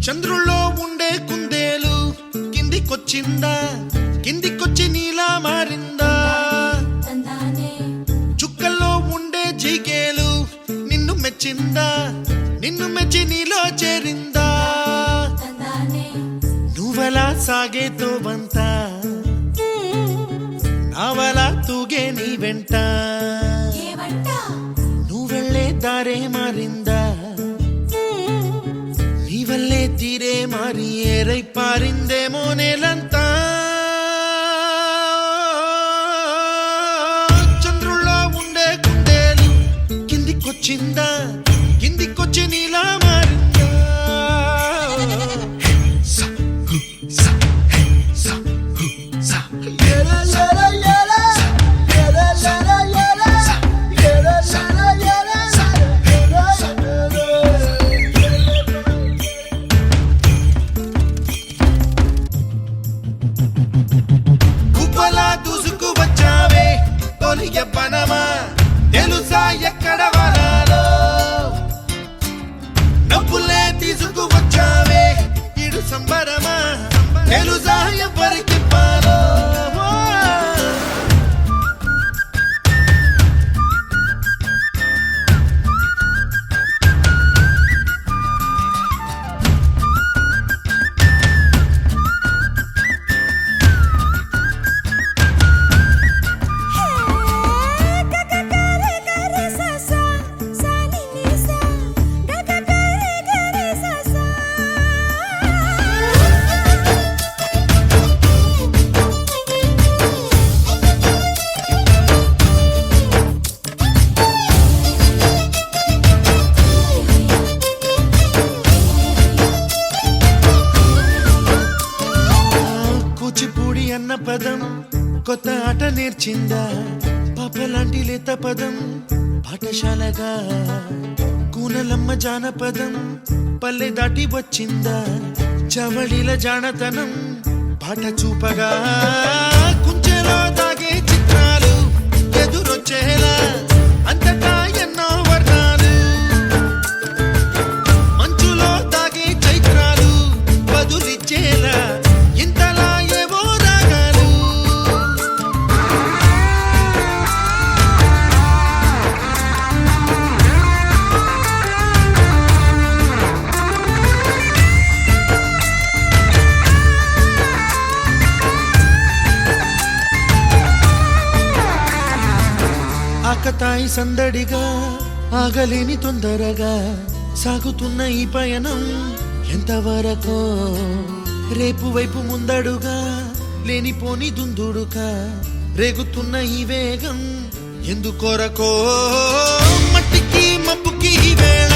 చంద్రుల్లో ఉండే కుందేలు కిందికొచ్చిందా, కిందికొచ్చి నీలా మారిందా? చుక్కల్లో ఉండే జీకేలు నిన్ను మెచ్చిందా, నిన్ను మెచ్చి నీలో చేరిందా? నువ్వలా సాగేతో బంత నావలా తూగే నీ వెంట, నువ్వెళ్ళే దారే మారిందా, నీ వల్లే తీరే మారి ఏరై పారిందేమో నేలంతా. చంద్రుల్లో ఉండే కుందేలు కిందికొచ్చిందా, కిందికొచ్చి నీలా మారిందా? దూసుకు వచ్చావే తొలి యవ్వనమా, తెలుసా ఎక్కడ వరాలో? నవ్వులే తీసుకు వచ్చావే ఇడు సంబరమా, తెలుసా ఎవరికి పాలో? కూచిపూడి అన్న పదం కొత్త ఆట నేర్చిందా, పాపలాంటి లేత పదం పాఠశాలగా? కూనలమ్మ జానపదం పల్లె దాటి వచ్చిందా, చవళిల జానతనం పాట చూపగా? కుంచెలో దాగే చిత్రాలు ఎదురొచ్చేలా అంతటా ఎన్నో వర్ణాలు, మంచులో దాగే చైత్రాలు బదులిచ్చేలా ఇంతలా ఏవో రాగాలు. ఆకతాయి సందడిగా ఆగలేని తొందరగా సాగుతున్న ఈ పయనం ఎంతవరకో? రేపు వైపు ముందడుగా లేనిపోని దుందుడుగా రేగుతున్న ఈ వేగం ఎందుకొరకో? మట్టికి మబ్బుకి ఈ వేళ